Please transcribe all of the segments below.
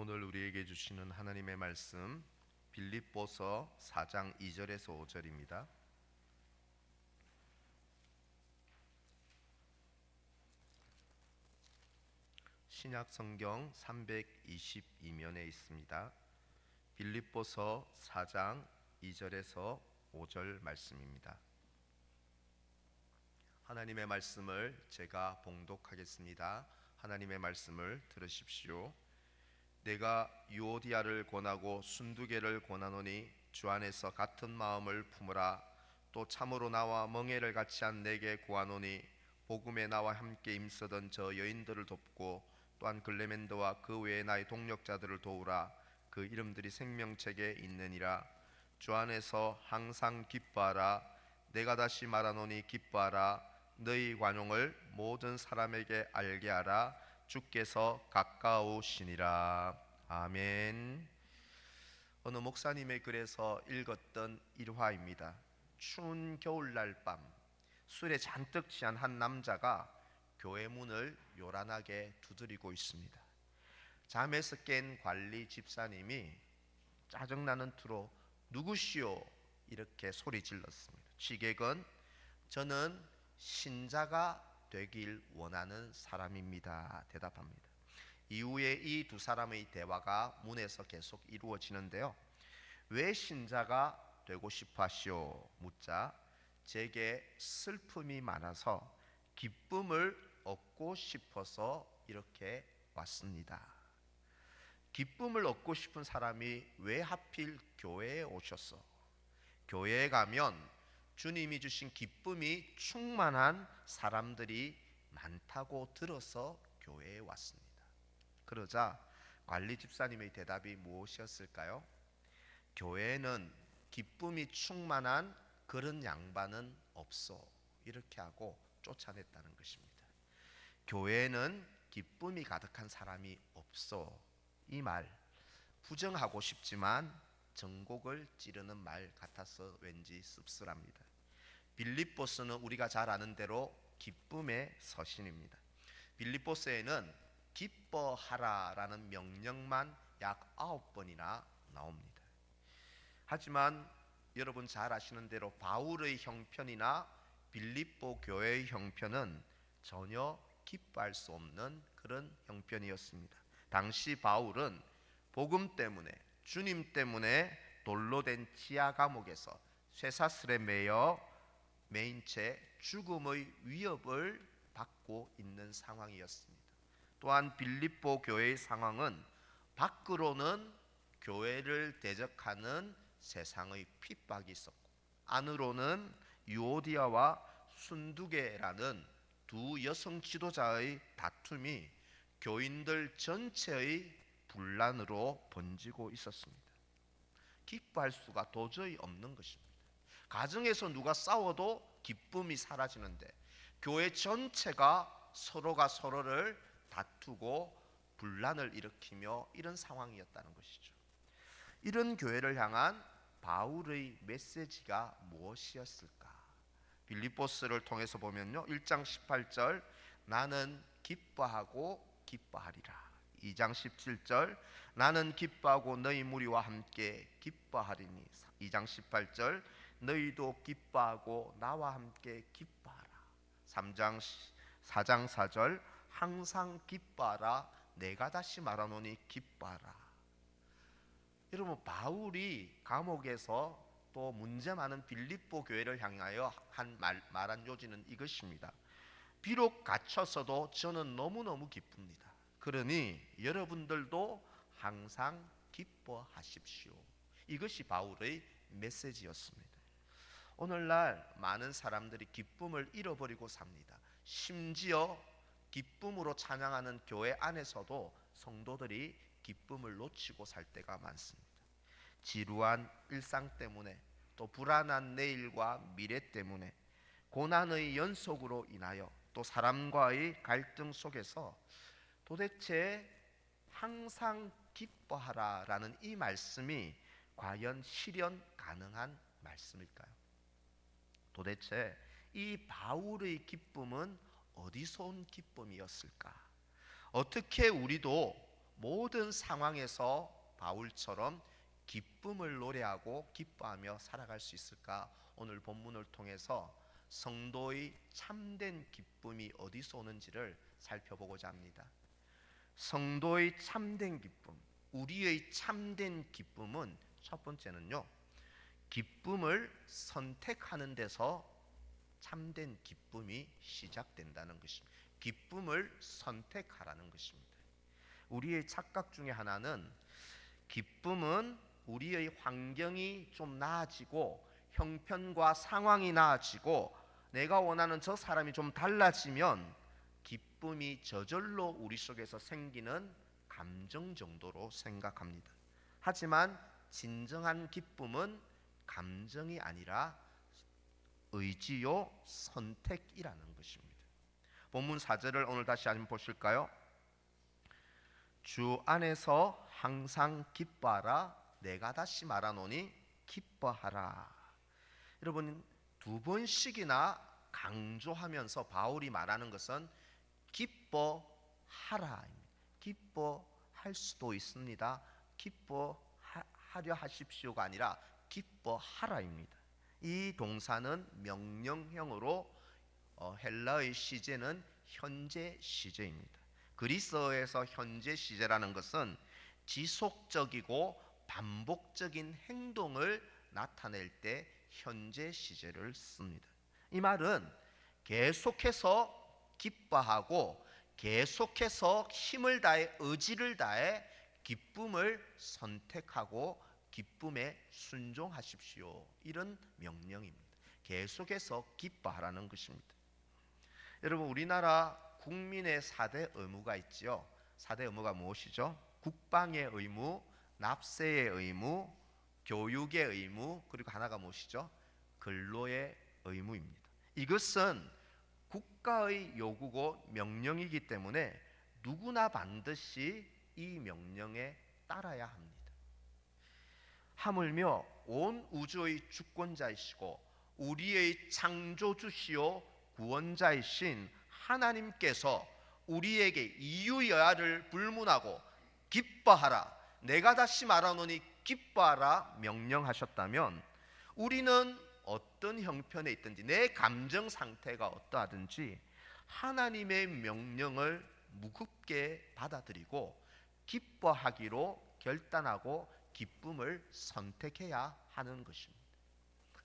오늘 우리에게 주시는 하나님의 말씀 빌립보서 4장 2절에서 5절입니다. 신약 성경 322면에 있습니다. 빌립보서 4장 2절에서 5절 말씀입니다. 하나님의 말씀을 제가 봉독하겠습니다. 하나님의 말씀을 들으십시오. 내가 유오디아를 권하고 순두계를 권하노니 주 안에서 같은 마음을 품으라. 또 참으로 나와 멍에를 같이 한 내게 구하노니 복음에 나와 함께 힘쓰던 저 여인들을 돕고 또한 글레멘더와 그 외에 나의 동력자들을 도우라. 그 이름들이 생명책에 있느니라. 주 안에서 항상 기뻐하라. 내가 다시 말하노니 기뻐하라. 너희 관용을 모든 사람에게 알게 하라. 주께서 가까우시니라. 아멘. 어느 목사님의 글에서 읽었던 일화입니다. 추운 겨울날 밤 술에 잔뜩 취한 한 남자가 교회 문을 요란하게 두드리고 있습니다. 잠에서 깬 관리 집사님이 짜증나는 투로 누구시오? 이렇게 소리 질렀습니다. 취객은 저는 신자가 되길 원하는 사람입니다. 대답합니다. 이후에 이 두 사람의 대화가 문에서 계속 이루어지는데요. 왜 신자가 되고 싶어 하시오? 묻자 제게 슬픔이 많아서 기쁨을 얻고 싶어서 이렇게 왔습니다. 기쁨을 얻고 싶은 사람이 왜 하필 교회에 오셨어? 교회에 가면 주님이 주신 기쁨이 충만한 사람들이 많다고 들어서 교회에 왔습니다. 그러자 관리 집사님의 대답이 무엇이었을까요? 교회에는 기쁨이 충만한 그런 양반은 없어. 이렇게 하고 쫓아냈다는 것입니다. 교회에는 기쁨이 가득한 사람이 없어. 이 말 부정하고 싶지만 전곡을 찌르는 말 같아서 왠지 씁쓸합니다. 빌립보서는 우리가 잘 아는 대로 기쁨의 서신입니다. 빌립보서에는 기뻐하라라는 명령만 약 9번이나 나옵니다. 하지만 여러분 잘 아시는 대로 바울의 형편이나 빌립보 교회의 형편은 전혀 기뻐할 수 없는 그런 형편이었습니다. 당시 바울은 복음 때문에, 주님 때문에 돌로 된 지하 감옥에서 쇠사슬에 매인 채 죽음의 위협을 받고 있는 상황이었습니다. 또한 빌립보 교회의 상황은 밖으로는 교회를 대적하는 세상의 핍박이 있었고 안으로는 유오디아와 순두계라는 두 여성 지도자의 다툼이 교인들 전체의 분란으로 번지고 있었습니다. 기뻐할 수가 도저히 없는 것입니다. 가정에서 누가 싸워도 기쁨이 사라지는데 교회 전체가 서로가 서로를 다투고 분란을 일으키며 이런 상황이었다는 것이죠. 이런 교회를 향한 바울의 메시지가 무엇이었을까? 빌립보서를 통해서 보면요, 1장 18절 나는 기뻐하고 기뻐하리라. 2장 17절 나는 기뻐하고 너희 무리와 함께 기뻐하리니. 2장 18절 너희도 기뻐하고 나와 함께 기뻐하라. 4장 4절 항상 기뻐하라. 내가 다시 말하노니 기뻐하라. 여러분 바울이 감옥에서 또 문제 많은 빌립보 교회를 향하여 말한 요지는 이것입니다. 비록 갇혔어도 저는 너무너무 기쁩니다. 그러니 여러분들도 항상 기뻐하십시오. 이것이 바울의 메시지였습니다. 오늘날 많은 사람들이 기쁨을 잃어버리고 삽니다. 심지어 기쁨으로 찬양하는 교회 안에서도 성도들이 기쁨을 놓치고 살 때가 많습니다. 지루한 일상 때문에 또 불안한 내일과 미래 때문에 고난의 연속으로 인하여 또 사람과의 갈등 속에서 도대체 항상 기뻐하라라는 이 말씀이 과연 실현 가능한 말씀일까요? 도대체 이 바울의 기쁨은 어디서 온 기쁨이었을까? 어떻게 우리도 모든 상황에서 바울처럼 기쁨을 노래하고 기뻐하며 살아갈 수 있을까? 오늘 본문을 통해서 성도의 참된 기쁨이 어디서 오는지를 살펴보고자 합니다. 성도의 참된 기쁨, 우리의 참된 기쁨은 첫 번째는요, 기쁨을 선택하는 데서 참된 기쁨이 시작된다는 것입니다. 기쁨을 선택하라는 것입니다. 우리의 착각 중에 하나는 기쁨은 우리의 환경이 좀 나아지고 형편과 상황이 나아지고 내가 원하는 저 사람이 좀 달라지면 기쁨이 저절로 우리 속에서 생기는 감정 정도로 생각합니다. 하지만 진정한 기쁨은 감정이 아니라 의지요 선택이라는 것입니다. 본문 4절을 오늘 다시 한번 보실까요? 주 안에서 항상 기뻐하라. 내가 다시 말하노니 기뻐하라. 여러분, 두 번씩이나 강조하면서 바울이 말하는 것은 기뻐하라. 기뻐할 수도 있습니다. 기뻐하려 하십시오가 아니라 기뻐하라입니다. 이 동사는 명령형으로 헬라의 시제는 현재 시제입니다. 그리스어에서 현재 시제라는 것은 지속적이고 반복적인 행동을 나타낼 때 현재 시제를 씁니다. 이 말은 계속해서 기뻐하고 계속해서 힘을 다해 의지를 다해 기쁨을 선택하고 기쁨에 순종하십시오. 이런 명령입니다. 계속해서 기뻐하라는 것입니다. 여러분, 우리나라 국민의 4대 의무가 있지요. 4대 의무가 무엇이죠? 국방의 의무, 납세의 의무, 교육의 의무, 그리고 하나가 무엇이죠? 근로의 의무입니다. 이것은 국가의 요구고 명령이기 때문에 누구나 반드시 이 명령에 따라야 합니다. 하물며 온 우주의 주권자이시고 우리의 창조주시오 구원자이신 하나님께서 우리에게 이유여하를 불문하고 기뻐하라, 내가 다시 말하노니 기뻐하라 명령하셨다면 우리는 어떤 형편에 있든지 내 감정 상태가 어떠하든지 하나님의 명령을 무겁게 받아들이고 기뻐하기로 결단하고 기쁨을 선택해야 하는 것입니다.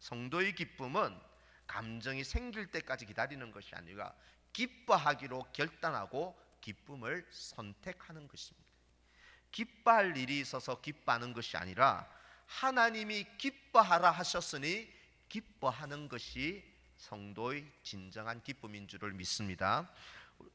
성도의 기쁨은 감정이 생길 때까지 기다리는 것이 아니라 기뻐하기로 결단하고 기쁨을 선택하는 것입니다. 기뻐할 일이 있어서 기뻐하는 것이 아니라 하나님이 기뻐하라 하셨으니 기뻐하는 것이 성도의 진정한 기쁨인 줄을 믿습니다.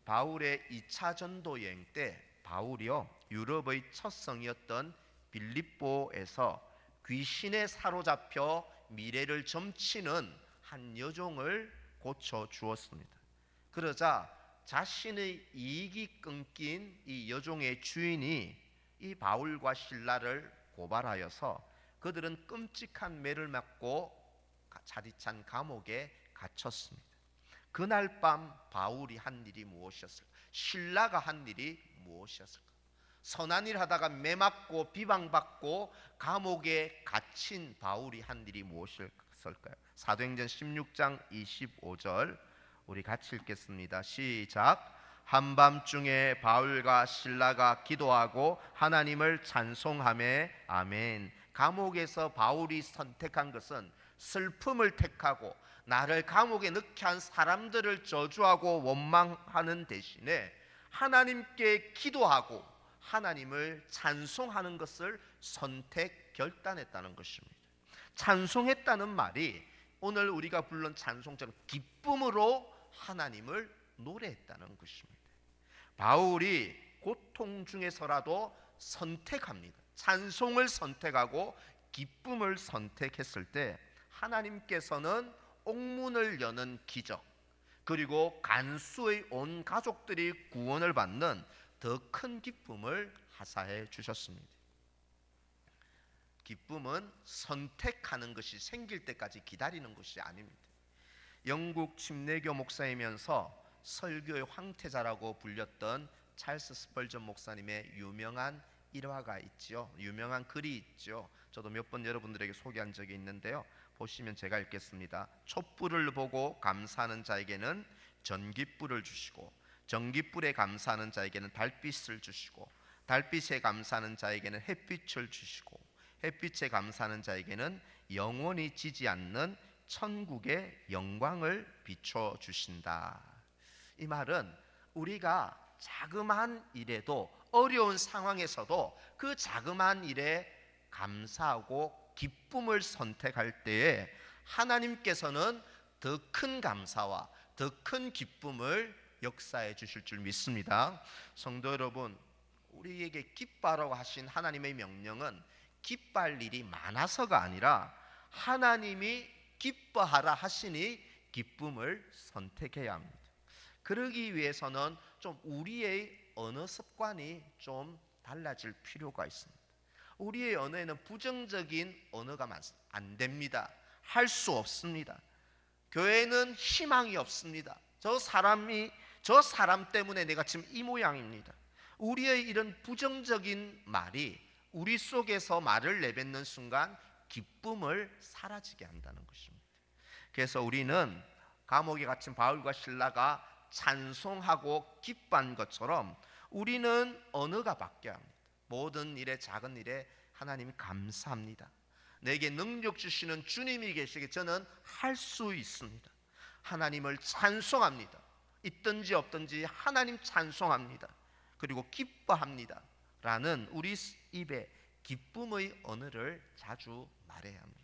바울의 2차 전도 여행 때 바울이요, 유럽의 첫 성이었던 빌립보에서 귀신에 사로잡혀 미래를 점치는 한 여종을 고쳐 주었습니다. 그러자 자신의 이익이 끊긴 이 여종의 주인이 이 바울과 실라를 고발하여서 그들은 끔찍한 매를 맞고 자디찬 감옥에 갇혔습니다. 그날 밤 바울이 한 일이 무엇이었을까? 실라가 한 일이 무엇이었을까? 선한 일 하다가 매 맞고 비방받고 감옥에 갇힌 바울이 한 일이 무엇이었을까요? 사도행전 16장 25절 우리 같이 읽겠습니다. 시작. 한밤중에 바울과 실라가 기도하고 하나님을 찬송하며 아멘. 감옥에서 바울이 선택한 것은 슬픔을 택하고 나를 감옥에 넣게 한 사람들을 저주하고 원망하는 대신에 하나님께 기도하고 하나님을 찬송하는 것을 선택 결단했다는 것입니다. 찬송했다는 말이 오늘 우리가 부른 찬송처럼 기쁨으로 하나님을 노래했다는 것입니다. 바울이 고통 중에서라도 선택합니다. 찬송을 선택하고 기쁨을 선택했을 때 하나님께서는 옥문을 여는 기적, 그리고 간수의 온 가족들이 구원을 받는 더 큰 기쁨을 하사해 주셨습니다. 기쁨은 선택하는 것이 생길 때까지 기다리는 것이 아닙니다. 영국 침례교 목사이면서 설교의 황태자라고 불렸던 찰스 스펄전 목사님의 유명한 일화가 있지요. 유명한 글이 있죠. 저도 몇 번 여러분들에게 소개한 적이 있는데요. 보시면 제가 읽겠습니다. 촛불을 보고 감사하는 자에게는 전깃불을 주시고, 전깃불에 감사하는 자에게는 달빛을 주시고, 달빛에 감사하는 자에게는 햇빛을 주시고, 햇빛에 감사하는 자에게는 영원히 지지 않는 천국의 영광을 비춰 주신다. 이 말은 우리가 자그마한 일에도, 어려운 상황에서도 그 자그마한 일에 감사하고 기쁨을 선택할 때에 하나님께서는 더 큰 감사와 더 큰 기쁨을 역사해 주실 줄 믿습니다. 성도 여러분, 우리에게 기뻐하라고 하신 하나님의 명령은 기뻐할 일이 많아서가 아니라 하나님이 기뻐하라 하시니 기쁨을 선택해야 합니다. 그러기 위해서는 좀 우리의 언어 습관이 좀 달라질 필요가 있습니다. 우리의 언어에는 부정적인 언어가 안 됩니다. 할 수 없습니다. 교회는 희망이 없습니다. 저 사람 때문에 내가 지금 이 모양입니다. 우리의 이런 부정적인 말이 우리 속에서 말을 내뱉는 순간 기쁨을 사라지게 한다는 것입니다. 그래서 우리는 감옥에 갇힌 바울과 실라가 찬송하고 기뻐한 것처럼 우리는 언어가 바뀌어야 합니다. 모든 일에, 작은 일에 하나님 감사합니다. 내게 능력 주시는 주님이 계시기에 저는 할 수 있습니다. 하나님을 찬송합니다. 있든지 없든지 하나님 찬송합니다. 그리고 기뻐합니다 라는 우리 입에 기쁨의 언어를 자주 말해야 합니다.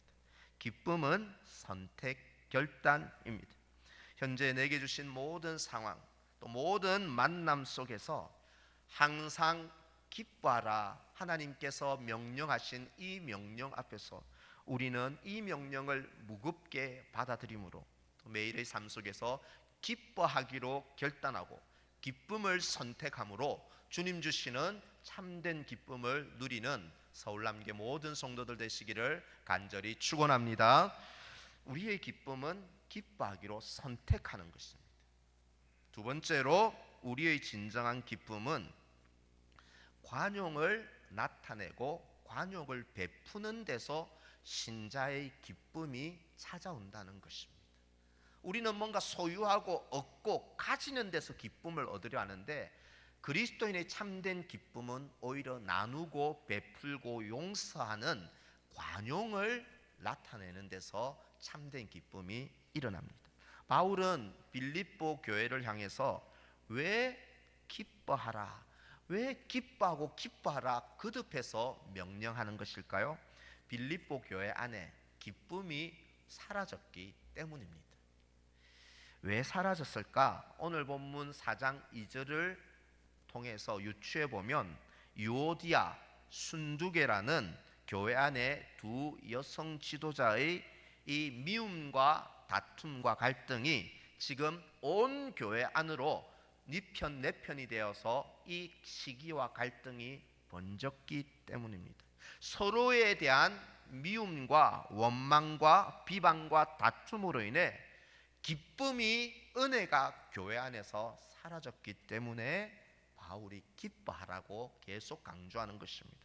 기쁨은 선택, 결단입니다. 현재 내게 주신 모든 상황, 또 모든 만남 속에서 항상 기뻐하라 하나님께서 명령하신 이 명령 앞에서 우리는 이 명령을 무겁게 받아들임으로 매일의 삶 속에서 기뻐하기로 결단하고 기쁨을 선택함으로 주님 주시는 참된 기쁨을 누리는 서울남교 모든 성도들 되시기를 간절히 축원합니다. 우리의 기쁨은 기뻐하기로 선택하는 것입니다. 두 번째로 우리의 진정한 기쁨은 관용을 나타내고 관용을 베푸는 데서 신자의 기쁨이 찾아온다는 것입니다. 우리는 뭔가 소유하고 얻고 가지는 데서 기쁨을 얻으려 하는데 그리스도인의 참된 기쁨은 오히려 나누고 베풀고 용서하는 관용을 나타내는 데서 참된 기쁨이 일어납니다. 바울은 빌립보 교회를 향해서 왜 기뻐하라, 왜 기뻐하고 기뻐하라 거듭해서 명령하는 것일까요? 빌립보 교회 안에 기쁨이 사라졌기 때문입니다. 왜 사라졌을까? 오늘 본문 4장 2절을 통해서 유추해 보면 유오디아, 순두계라는 교회 안에 두 여성 지도자의 이 미움과 다툼과 갈등이 지금 온 교회 안으로 네 편 내 편이 되어서 이 시기와 갈등이 번졌기 때문입니다. 서로에 대한 미움과 원망과 비방과 다툼으로 인해 기쁨이, 은혜가 교회 안에서 사라졌기 때문에 바울이 기뻐하라고 계속 강조하는 것입니다.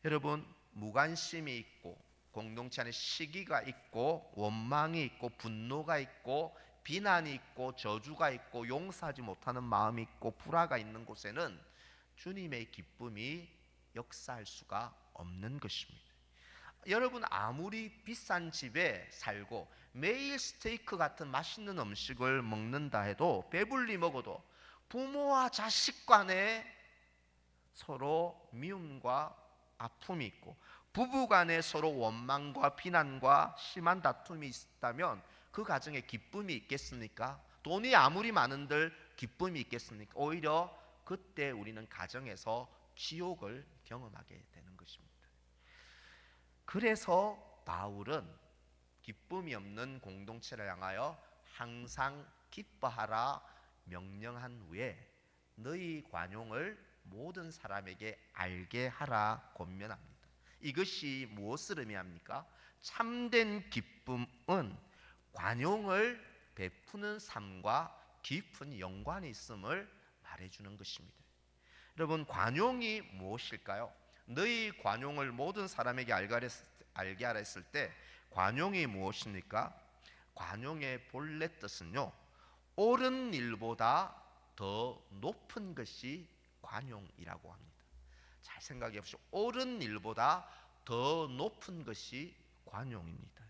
여러분, 무관심이 있고 공동체 안에 시기가 있고 원망이 있고 분노가 있고 비난이 있고 저주가 있고 용서하지 못하는 마음이 있고 불화가 있는 곳에는 주님의 기쁨이 역사할 수가 없는 것입니다. 여러분, 아무리 비싼 집에 살고 매일 스테이크 같은 맛있는 음식을 먹는다 해도, 배불리 먹어도 부모와 자식 간에 서로 미움과 아픔이 있고 부부 간에 서로 원망과 비난과 심한 다툼이 있다면 그 가정에 기쁨이 있겠습니까? 돈이 아무리 많은들 기쁨이 있겠습니까? 오히려 그때 우리는 가정에서 지옥을 경험하게 되는 것입니다. 그래서 바울은 기쁨이 없는 공동체를 향하여 항상 기뻐하라 명령한 후에 너희 관용을 모든 사람에게 알게 하라 권면합니다. 이것이 무엇을 의미합니까? 참된 기쁨은 관용을 베푸는 삶과 깊은 연관이 있음을 말해주는 것입니다. 여러분, 관용이 무엇일까요? 너희 관용을 모든 사람에게 알게 하라 했을 때 관용이 무엇입니까? 관용의 본래 뜻은요, 옳은 일보다 더 높은 것이 관용이라고 합니다. 잘 생각해 보십시오. 옳은 일보다 더 높은 것이 관용입니다.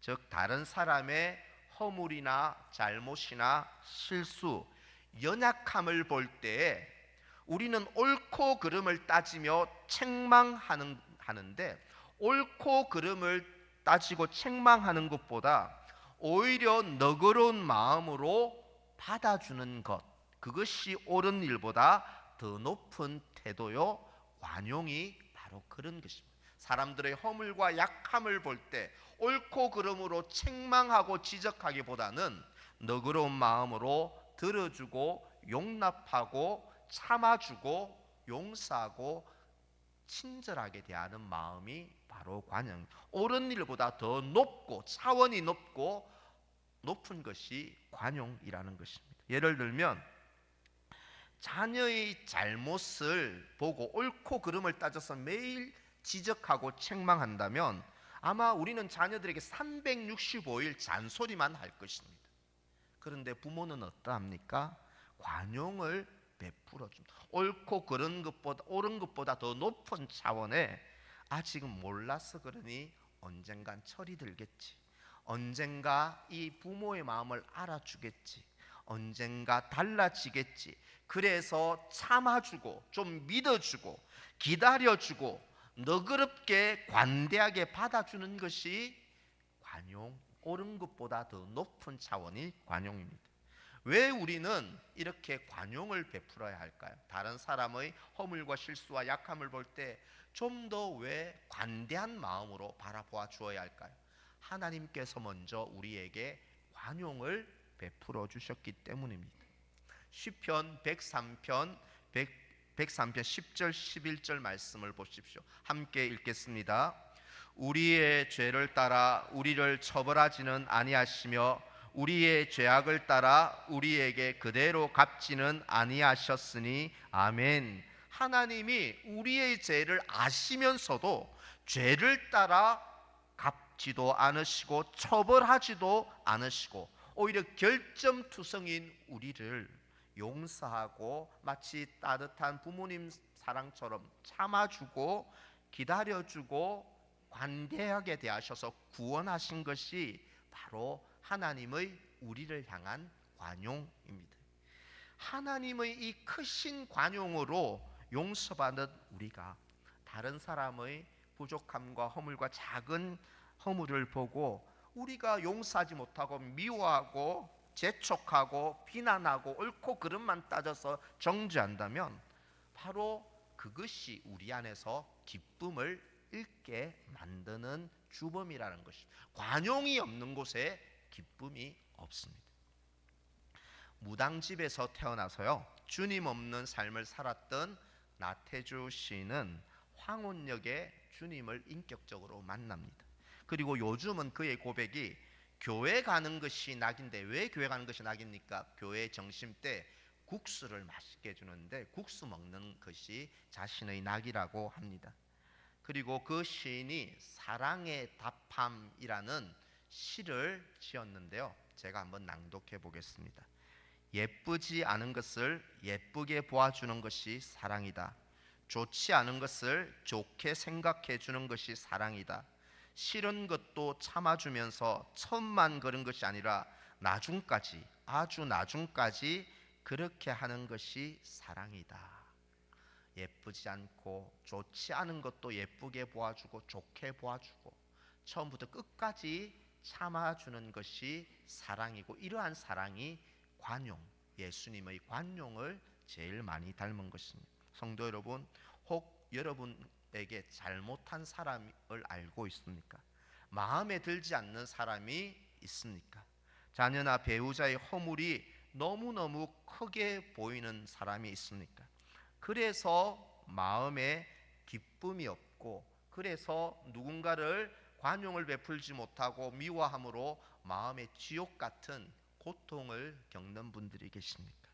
즉 다른 사람의 허물이나 잘못이나 실수, 연약함을 볼 때에 우리는 옳고 그름을 따지며 책망하는데, 옳고 그름을 따지고 책망하는 것보다 오히려 너그러운 마음으로 받아주는 것, 그것이 옳은 일보다 더 높은 태도요, 관용이 바로 그런 것입니다. 사람들의 허물과 약함을 볼 때 옳고 그름으로 책망하고 지적하기보다는 너그러운 마음으로 들어주고 용납하고 참아주고 용서하고 친절하게 대하는 마음이 바로 관용. 옳은 일보다 더 높고 차원이 높은 것이 관용이라는 것입니다. 예를 들면 자녀의 잘못을 보고 옳고 그름을 따져서 매일 지적하고 책망한다면 아마 우리는 자녀들에게 365일 잔소리만 할 것입니다. 그런데 부모는 어떠합니까? 관용을 베풀어 줍니다. 옳고 그른 것보다, 옳은 것보다 더 높은 차원에 아직은 몰라서 그러니 언젠간 철이 들겠지, 언젠가 이 부모의 마음을 알아주겠지, 언젠가 달라지겠지. 그래서 참아주고 좀 믿어주고 기다려주고 너그럽게 관대하게 받아주는 것이 관용, 옳은 것보다 더 높은 차원이 관용입니다. 왜 우리는 이렇게 관용을 베풀어야 할까요? 다른 사람의 허물과 실수와 약함을 볼 때 좀 더 왜 관대한 마음으로 바라보아 주어야 할까요? 하나님께서 먼저 우리에게 관용을 베풀어 주셨기 때문입니다. 시편 103편 10절 11절 말씀을 보십시오. 함께 읽겠습니다. 우리의 죄를 따라 우리를 처벌하지는 아니하시며 우리의 죄악을 따라 우리에게 그대로 갚지는 아니하셨으니 아멘. 하나님이 우리의 죄를 아시면서도 죄를 따라 갚지도 않으시고 처벌하지도 않으시고 오히려 결점투성인 우리를 용서하고 마치 따뜻한 부모님 사랑처럼 참아주고 기다려주고 관대하게 대하셔서 구원하신 것이 바로 하나님의 우리를 향한 관용입니다. 하나님의 이 크신 관용으로 용서받은 우리가 다른 사람의 부족함과 허물과 작은 허물을 보고 우리가 용서하지 못하고 미워하고 재촉하고 비난하고 옳고 그름만 따져서 정죄한다면 바로 그것이 우리 안에서 기쁨을 잃게 만드는 주범이라는 것입니다. 관용이 없는 곳에 기쁨이 없습니다. 무당집에서 태어나서요 주님 없는 삶을 살았던 나태주 시인은 황혼역에 주님을 인격적으로 만납니다. 그리고 요즘은 그의 고백이 교회 가는 것이 낙인데, 왜 교회 가는 것이 낙입니까? 교회 정심 때 국수를 맛있게 주는데 국수 먹는 것이 자신의 낙이라고 합니다. 그리고 그 시인이 사랑의 답함이라는 시를 지었는데요, 제가 한번 낭독해 보겠습니다. 예쁘지 않은 것을 예쁘게 보아주는 것이 사랑이다. 좋지 않은 것을 좋게 생각해 주는 것이 사랑이다. 싫은 것도 참아주면서 처음만 그런 것이 아니라 나중까지, 아주 나중까지 그렇게 하는 것이 사랑이다. 예쁘지 않고 좋지 않은 것도 예쁘게 보아주고 좋게 보아주고 처음부터 끝까지 참아주는 것이 사랑이고, 이러한 사랑이 관용, 예수님의 관용을 제일 많이 닮은 것입니다. 성도 여러분, 혹 여러분에게 잘못한 사람을 알고 있습니까? 마음에 들지 않는 사람이 있습니까? 자녀나 배우자의 허물이 너무너무 크게 보이는 사람이 있습니까? 그래서 마음에 기쁨이 없고, 그래서 누군가를 관용을 베풀지 못하고 미워함으로 마음의 지옥 같은 고통을 겪는 분들이 계십니까?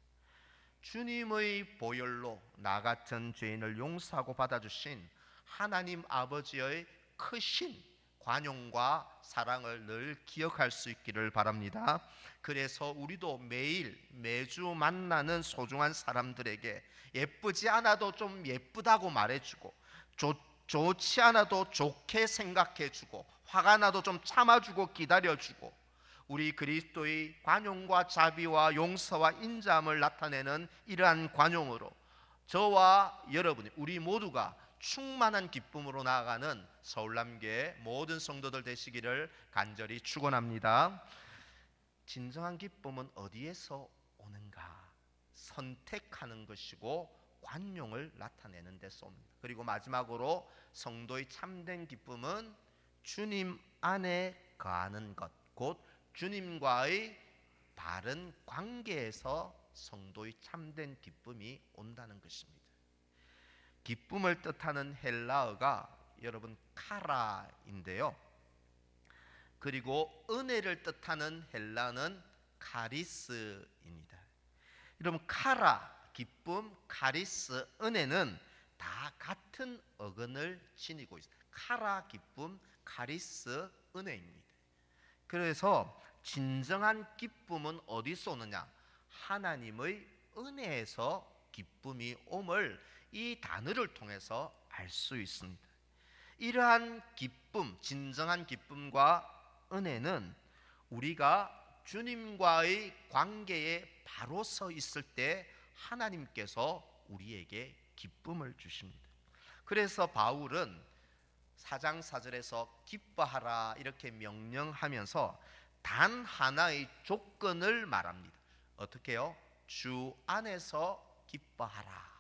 주님의 보혈로 나 같은 죄인을 용서하고 받아주신 하나님 아버지의 크신 관용과 사랑을 늘 기억할 수 있기를 바랍니다. 그래서 우리도 매주 만나는 소중한 사람들에게 예쁘지 않아도 좀 예쁘다고 말해주고, 좋지 않아도 좋게 생각해주고, 화가 나도 좀 참아주고 기다려주고, 우리 그리스도의 관용과 자비와 용서와 인자함을 나타내는 이러한 관용으로 저와 여러분이, 우리 모두가 충만한 기쁨으로 나아가는 서울남교회 모든 성도들 되시기를 간절히 축원합니다. 진정한 기쁨은 어디에서 오는가? 선택하는 것이고 관용을 나타내는 데서 옵니다. 그리고 마지막으로 성도의 참된 기쁨은 주님 안에 거하는 것, 곧 주님과의 바른 관계에서 성도의 참된 기쁨이 온다는 것입니다. 기쁨을 뜻하는 헬라어가 여러분 카라인데요. 그리고 은혜를 뜻하는 헬라어는 카리스입니다. 여러분 카라, 기쁨, 카리스, 은혜는 다 같은 어근을 지니고 있습니다. 카라, 기쁨, 카리스, 은혜입니다. 그래서 진정한 기쁨은 어디서 오느냐? 하나님의 은혜에서 기쁨이 옴을 이 단어를 통해서 알 수 있습니다. 이러한 기쁨, 진정한 기쁨과 은혜는 우리가 주님과의 관계에 바로 서 있을 때 하나님께서 우리에게 기쁨을 주십니다. 그래서 바울은 4장 4절에서 기뻐하라 이렇게 명령하면서 단 하나의 조건을 말합니다. 어떻게 해요? 주 안에서 기뻐하라.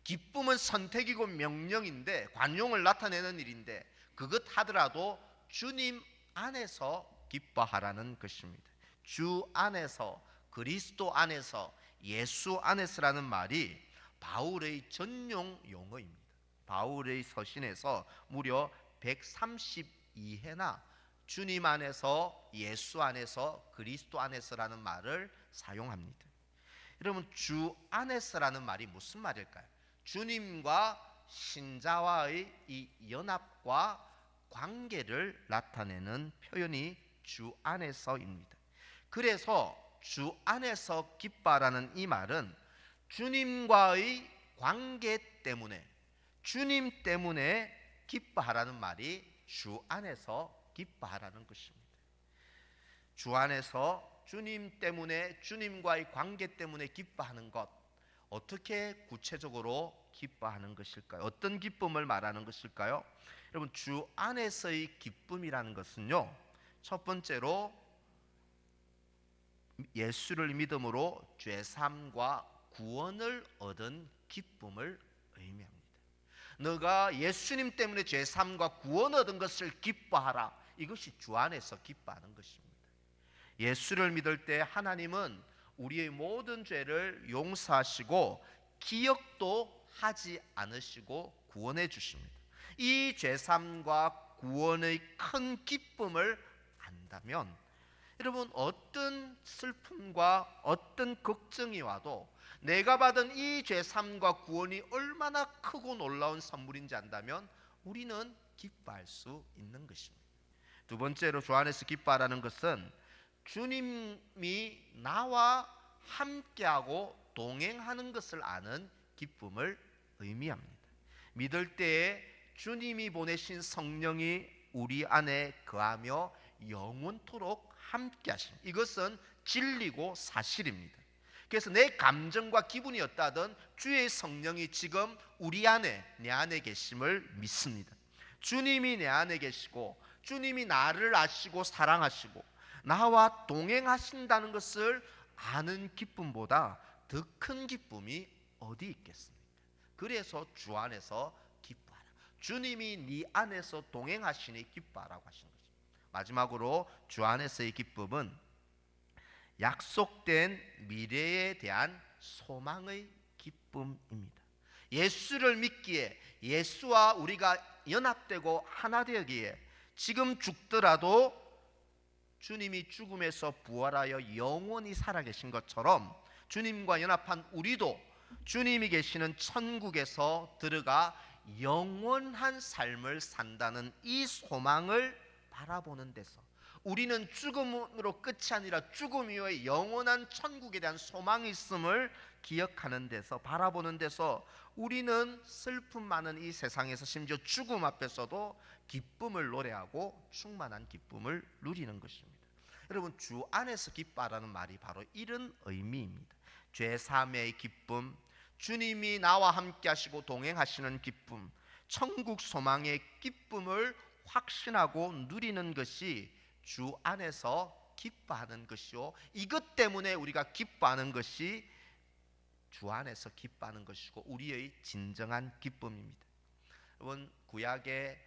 기쁨은 선택이고 명령인데, 관용을 나타내는 일인데, 그것 하더라도 주님 안에서 기뻐하라는 것입니다. 주 안에서, 그리스도 안에서, 예수 안에서라는 말이 바울의 전용 용어입니다. 바울의 서신에서 무려 132회나 주님 안에서, 예수 안에서, 그리스도 안에서라는 말을 사용합니다. 여러분, 주 안에서라는 말이 무슨 말일까요? 주님과 신자와의 이 연합과 관계를 나타내는 표현이 주 안에서입니다. 그래서 주 안에서 기뻐하라는 이 말은 주님과의 관계 때문에, 주님 때문에 기뻐하라는 말이 주 안에서 기뻐하라는 것입니다. 주 안에서 주님 때문에, 주님과의 관계 때문에 기뻐하는 것, 어떻게 구체적으로 기뻐하는 것일까요? 어떤 기쁨을 말하는 것일까요? 여러분, 주 안에서의 기쁨이라는 것은요, 첫 번째로 예수를 믿음으로 죄사함과 구원을 얻은 기쁨을 의미합니다. 너가 예수님 때문에 죄사함과 구원 얻은 것을 기뻐하라. 이것이 주 안에서 기뻐하는 것입니다. 예수를 믿을 때 하나님은 우리의 모든 죄를 용서하시고 기억도 하지 않으시고 구원해 주십니다. 이 죄사함과 구원의 큰 기쁨을 안다면 여러분, 어떤 슬픔과 어떤 걱정이 와도 내가 받은 이 죄사함과 구원이 얼마나 크고 놀라운 선물인지 안다면 우리는 기뻐할 수 있는 것입니다. 두 번째로 주 안에서 기뻐하라는 것은 주님이 나와 함께하고 동행하는 것을 아는 기쁨을 의미합니다. 믿을 때에 주님이 보내신 성령이 우리 안에 거하며 영원토록 함께 하심, 이것은 진리고 사실입니다. 그래서 내 감정과 기분이 어떠하든 주의 성령이 지금 우리 안에, 내 안에 계심을 믿습니다. 주님이 내 안에 계시고 주님이 나를 아시고 사랑하시고 나와 동행하신다는 것을 아는 기쁨보다 더 큰 기쁨이 어디 있겠습니까? 그래서 주 안에서 기뻐하라. 주님이 네 안에서 동행하시니 기뻐하라고 하시는 거죠. 마지막으로 주 안에서의 기쁨은 약속된 미래에 대한 소망의 기쁨입니다. 예수를 믿기에, 예수와 우리가 연합되고 하나 되기에 지금 죽더라도 주님이 죽음에서 부활하여 영원히 살아계신 것처럼 주님과 연합한 우리도 주님이 계시는 천국에서 들어가 영원한 삶을 산다는 이 소망을 바라보는 데서, 우리는 죽음으로 끝이 아니라 죽음 이후에 영원한 천국에 대한 소망이 있음을 기억하는 데서, 바라보는 데서 우리는 슬픔 많은 이 세상에서 심지어 죽음 앞에서도 기쁨을 노래하고 충만한 기쁨을 누리는 것입니다. 여러분, 주 안에서 기뻐하라는 말이 바로 이런 의미입니다. 죄 사함의 기쁨, 주님이 나와 함께 하시고 동행하시는 기쁨, 천국 소망의 기쁨을 확신하고 누리는 것이 주 안에서 기뻐하는 것이요, 이것 때문에 우리가 기뻐하는 것이 주 안에서 기뻐하는 것이고 우리의 진정한 기쁨입니다. 여러분, 구약의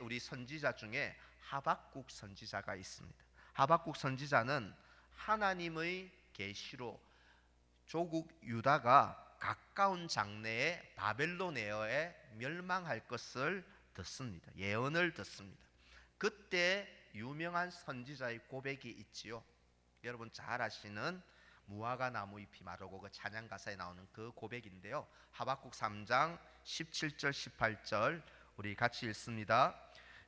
우리 선지자 중에 하박국 선지자가 있습니다. 하박국 선지자는 하나님의 계시로 조국 유다가 가까운 장래에 바벨로네어에 멸망할 것을 듣습니다. 예언을 듣습니다. 그때 유명한 선지자의 고백이 있지요. 여러분 잘 아시는 무화과 나무 잎이 마르고 그 찬양 가사에 나오는 그 고백인데요. 하박국 3장 17절 18절 우리 같이 읽습니다.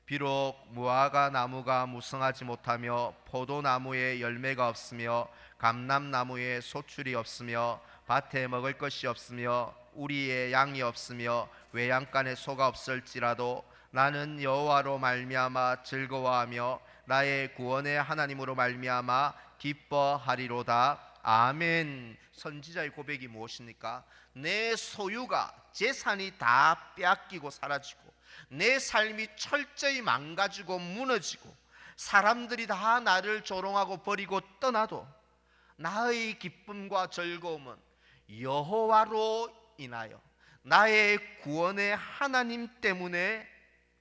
비록 무화과 나무가 무성하지 못하며 포도나무에 열매가 없으며 감람나무에 소출이 없으며 밭에 먹을 것이 없으며 우리의 양이 없으며 외양간에 소가 없을지라도 나는 여호와로 말미암아 즐거워하며 나의 구원의 하나님으로 말미암아 기뻐하리로다. 아멘. 선지자의 고백이 무엇입니까? 내 소유가, 재산이 다 빼앗기고 사라지고 내 삶이 철저히 망가지고 무너지고 사람들이 다 나를 조롱하고 버리고 떠나도 나의 기쁨과 즐거움은 여호와로 인하여 나의 구원의 하나님 때문에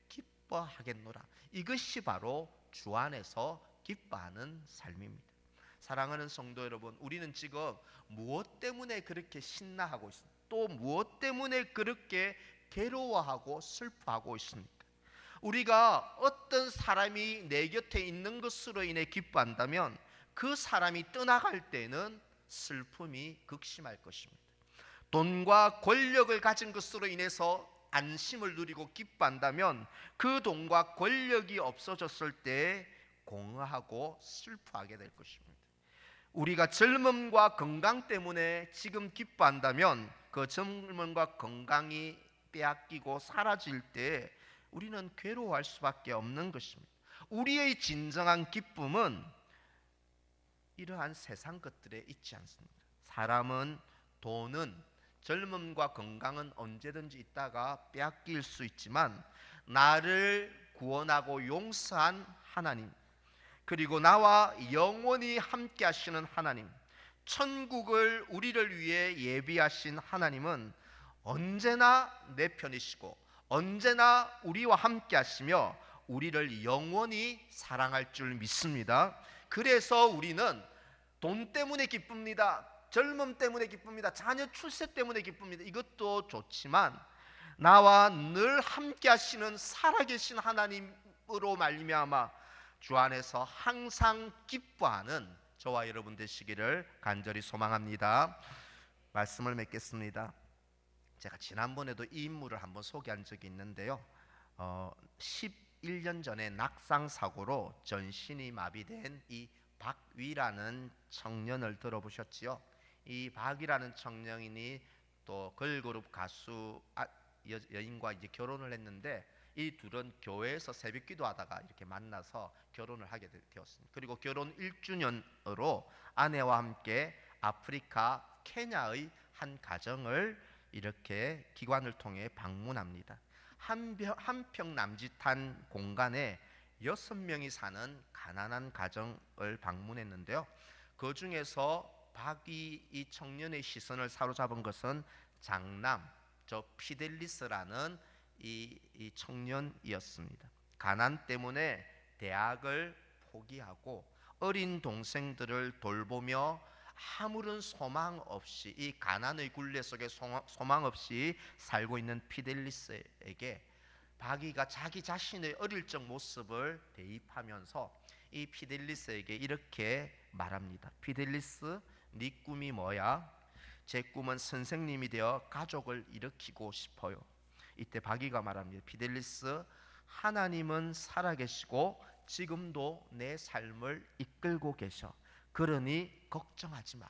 기뻐하겠노라. 이것이 바로 주 안에서 기뻐하는 삶입니다. 사랑하는 성도 여러분, 우리는 지금 무엇 때문에 그렇게 신나하고 있습니까? 또 무엇 때문에 그렇게 괴로워하고 슬퍼하고 있습니까? 우리가 어떤 사람이 내 곁에 있는 것으로 인해 기뻐한다면 그 사람이 떠나갈 때는 슬픔이 극심할 것입니다. 돈과 권력을 가진 것으로 인해서 안심을 누리고 기뻐한다면 그 돈과 권력이 없어졌을 때 공허하고 슬퍼하게 될 것입니다. 우리가 젊음과 건강 때문에 지금 기뻐한다면 그 젊음과 건강이 빼앗기고 사라질 때 우리는 괴로워할 수밖에 없는 것입니다. 우리의 진정한 기쁨은 이러한 세상 것들에 있지 않습니다. 사람은, 돈은, 젊음과 건강은 언제든지 있다가 빼앗길 수 있지만 나를 구원하고 용서한 하나님, 그리고 나와 영원히 함께 하시는 하나님, 천국을 우리를 위해 예비하신 하나님은 언제나 내 편이시고 언제나 우리와 함께 하시며 우리를 영원히 사랑할 줄 믿습니다. 그래서 우리는 돈 때문에 기쁩니다. 젊음 때문에 기쁩니다. 자녀 출세 때문에 기쁩니다. 이것도 좋지만 나와 늘 함께 하시는 살아계신 하나님으로 말미암아 주 안에서 항상 기뻐하는 저와 여러분 되시기를 간절히 소망합니다. 말씀을 맺겠습니다. 제가 지난번에도 이 인물을 한번 소개한 적이 있는데요. 11년 전에 낙상 사고로 전신이 마비된 이 박위라는 청년을 들어보셨지요? 이 박이라는 청년이 또 걸그룹 가수 여인과 이제 결혼을 했는데 이 둘은 교회에서 새벽 기도하다가 이렇게 만나서 결혼을 하게 되었습니다. 그리고 결혼 1주년으로 아내와 함께 아프리카 케냐의 한 가정을 이렇게 기관을 통해 방문합니다. 한 평 남짓한 공간에 6명이 사는 가난한 가정을 방문했는데요. 그 중에서 박이 이 청년의 시선을 사로잡은 것은 장남, 저 피델리스라는 이 청년이었습니다. 가난 때문에 대학을 포기하고 어린 동생들을 돌보며 아무런 소망 없이 이 가난의 굴레 속에 소망 없이 살고 있는 피델리스에게 박이가 자기 자신의 어릴 적 모습을 대입하면서 이 피델리스에게 이렇게 말합니다. 피델리스, 네 꿈이 뭐야? 제 꿈은 선생님이 되어 가족을 일으키고 싶어요. 이때 바기가 말합니다. 피델리스, 하나님은 살아계시고 지금도 내 삶을 이끌고 계셔. 그러니 걱정하지 마.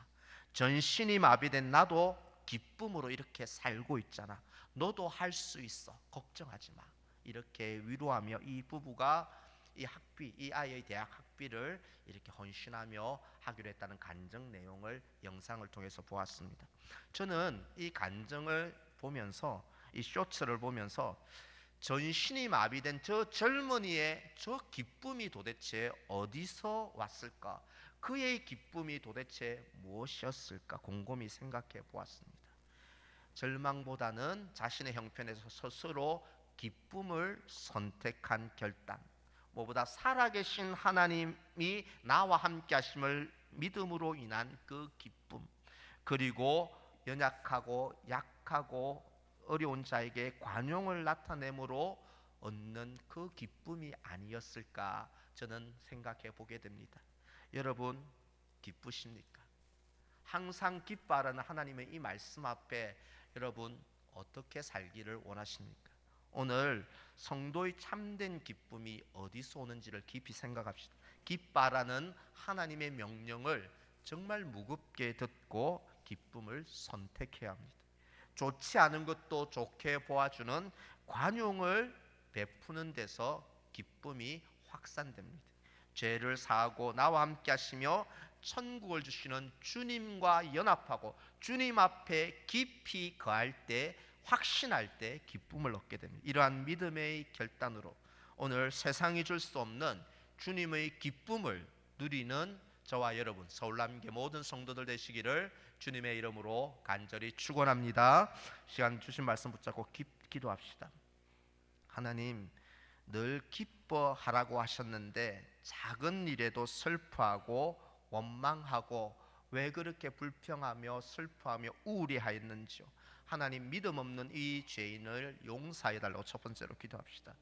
전신이 마비된 나도 기쁨으로 이렇게 살고 있잖아. 너도 할 수 있어. 걱정하지 마. 이렇게 위로하며 이 부부가 이 학비, 이 아이의 대학 학비를 이렇게 헌신하며 하기로 했다는 간증 내용을 영상을 통해서 보았습니다. 저는 이 간증을 보면서, 이 쇼츠를 보면서 전신이 마비된 저 젊은이의 저 기쁨이 도대체 어디서 왔을까? 그의 기쁨이 도대체 무엇이었을까? 곰곰이 생각해 보았습니다. 절망보다는 자신의 형편에서 스스로 기쁨을 선택한 결단, 무엇보다 살아계신 하나님이 나와 함께 하심을 믿음으로 인한 그 기쁨, 그리고 연약하고 약하고 어려운 자에게 관용을 나타내므로 얻는 그 기쁨이 아니었을까 저는 생각해 보게 됩니다. 여러분 기쁘십니까? 항상 기뻐하라는 하나님의 이 말씀 앞에 여러분 어떻게 살기를 원하십니까? 오늘 성도의 참된 기쁨이 어디서 오는지를 깊이 생각합시다. 기뻐하라는 하나님의 명령을 정말 무겁게 듣고 기쁨을 선택해야 합니다. 좋지 않은 것도 좋게 보아주는 관용을 베푸는 데서 기쁨이 확산됩니다. 죄를 사하고 나와 함께 하시며 천국을 주시는 주님과 연합하고 주님 앞에 깊이 거할 때, 확신할 때 기쁨을 얻게 됩니다. 이러한 믿음의 결단으로 오늘 세상이 줄 수 없는 주님의 기쁨을 누리는 저와 여러분 서울남교 모든 성도들 되시기를 주님의 이름으로 간절히 축원합니다. 시간 주신 말씀 붙잡고 기도합시다. 하나님, 늘 기뻐하라고 하셨는데 작은 일에도 슬퍼하고 원망하고 왜 그렇게 불평하며 슬퍼하며 우울해하였는지요. 하나님, 믿음 없는 이 죄인을 용서해 달라고 첫 번째로 기도합시다.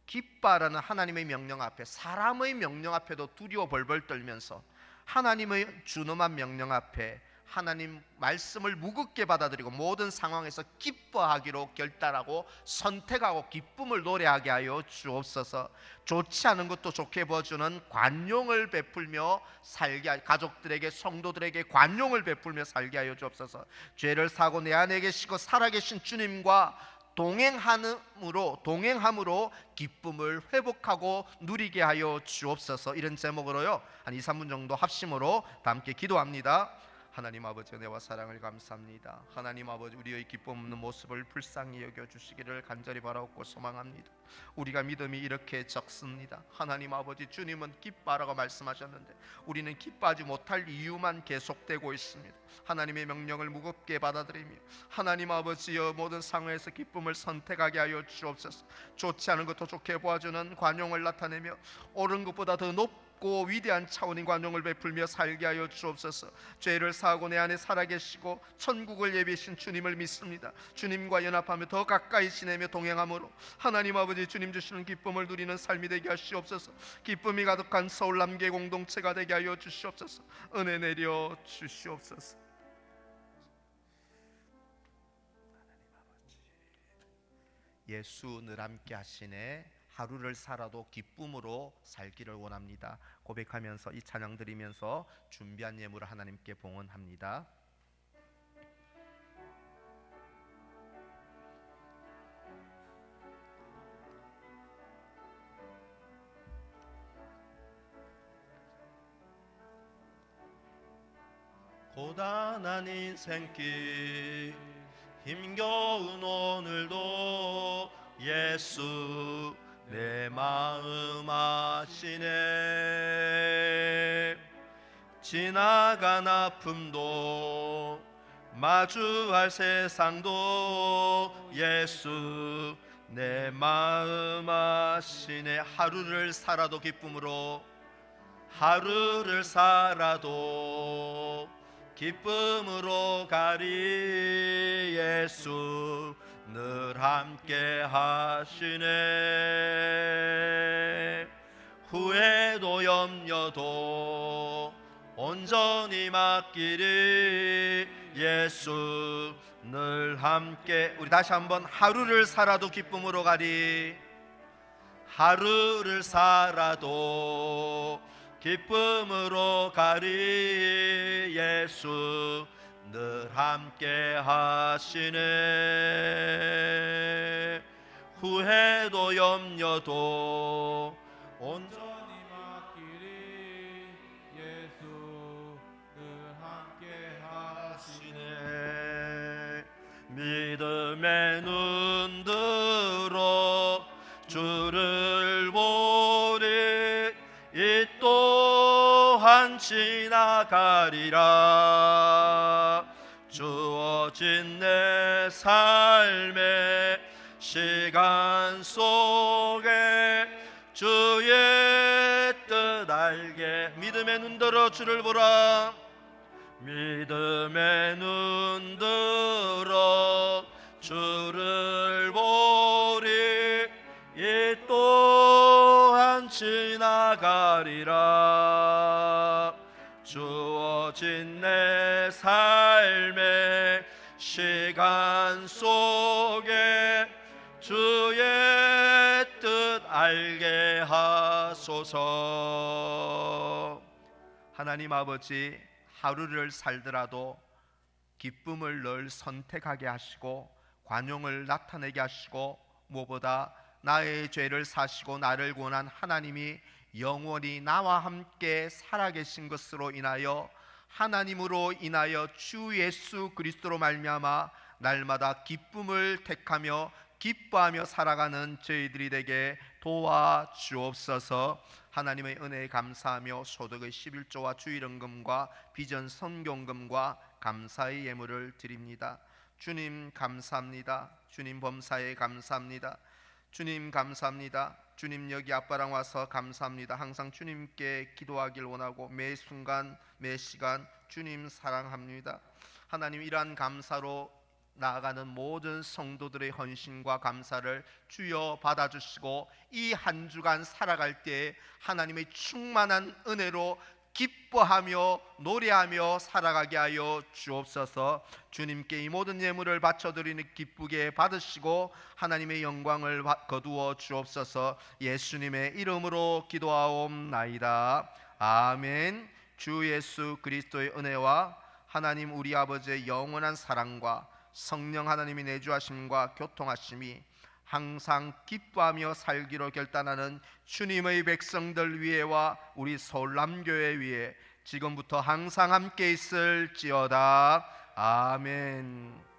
기뻐하라는 하나님의 명령 앞에, 사람의 명령 앞에도 두려워 벌벌 떨면서 하나님의 준엄한 명령 앞에 하나님 말씀을 무겁게 받아들이고 모든 상황에서 기뻐하기로 결단하고 선택하고 기쁨을 노래하게 하여 주옵소서. 좋지 않은 것도 좋게 보여주는 관용을 베풀며 살게 하여, 가족들에게 성도들에게 관용을 베풀며 살게 하여 주옵소서. 죄를 사고 내 안에 계시고 살아계신 주님과 동행함으로 기쁨을 회복하고 누리게 하여 주옵소서. 이런 제목으로요 한 2, 3분 정도 합심으로 다 함께 기도합니다. 하나님 아버지, 은혜와 사랑을 감사합니다. 하나님 아버지, 우리의 기쁨 없는 모습을 불쌍히 여겨주시기를 간절히 바라옵고 소망합니다. 우리가 믿음이 이렇게 적습니다. 하나님 아버지, 주님은 기뻐하라고 말씀하셨는데 우리는 기뻐하지 못할 이유만 계속되고 있습니다. 하나님의 명령을 무겁게 받아들이며 하나님 아버지여 모든 상황에서 기쁨을 선택하게 하여 주옵소서. 좋지 않은 것도 좋게 보아주는 관용을 나타내며 옳은 것보다 더 높고 위대한 차원인 관용을 베풀며 살게 하여 주옵소서. 죄를 사하고 내 안에 살아계시고 천국을 예비하신 주님을 믿습니다. 주님과 연합하며 더 가까이 지내며 동행함으로 하나님 아버지, 주님 주시는 기쁨을 누리는 삶이 되게 하시옵소서. 기쁨이 가득한 서울남교 공동체가 되게 하여 주시옵소서. 은혜 내려 주시옵소서. 예수 늘 함께 하시네. 하루를 살아도 기쁨으로 살기를 원합니다. 고백하면서 이 찬양 드리면서 준비한 예물을 하나님께 봉헌합니다. 고단한 인생길 힘겨운 오늘도 예수 내 마음 아시네. 지나간 아픔도 마주할 세상도 예수 내 마음 아시네. 하루를 살아도 기쁨으로, 하루를 살아도 기쁨으로 가리. 예수 늘 함께 하시네. 후회도 염려도 온전히 맡기리. 예수 늘 함께. 우리 다시 한번 하루를 살아도 기쁨으로 가리. 하루를 살아도 기쁨으로 가리. 예수 늘 함께 하시네. 후회도 염려도 온전히 맡기리. 예수 늘 함께 하시네. 믿음의 눈 들어 주를 보리. 이 또한 지나가리라. 주어진 내 삶의 시간 속에 주의 뜻 알게. 믿음의 눈 들어 주를 보라. 믿음의 눈 들어 주를 보리. 이 또한 지나가리라. 주어진 내 삶의 시간 속에 주의 뜻 알게 하소서. 하나님 아버지, 하루를 살더라도 기쁨을 늘 선택하게 하시고 관용을 나타내게 하시고 무엇보다 나의 죄를 사시고 나를 구원한 하나님이 영원히 나와 함께 살아계신 것으로 인하여 하나님으로 인하여 주 예수 그리스도로 말미암아 날마다 기쁨을 택하며 기뻐하며 살아가는 저희들이 되게 도와주옵소서. 하나님의 은혜에 감사하며 소득의 11조와 주일헌금과 비전 선교금과 감사의 예물을 드립니다. 주님 감사합니다. 주님 범사에 감사합니다. 주님 감사합니다. 주님 여기 아빠랑 와서 감사합니다. 항상 주님께 기도하길 원하고 매 순간 매 시간 주님 사랑합니다. 하나님, 이러한 감사로 나아가는 모든 성도들의 헌신과 감사를 주여 받아주시고 이 한 주간 살아갈 때 하나님의 충만한 은혜로 기뻐하며 노래하며 살아가게 하여 주옵소서. 주님께 이 모든 예물을 바쳐드리는 기쁘게 받으시고 하나님의 영광을 거두어 주옵소서. 예수님의 이름으로 기도하옵나이다. 아멘. 주 예수 그리스도의 은혜와 하나님 우리 아버지의 영원한 사랑과 성령 하나님이 내주하심과 교통하심이 항상 기뻐하며 살기로 결단하는 주님의 백성들 위에와 우리 서울남교회 위에 지금부터 항상 함께 있을지어다. 아멘.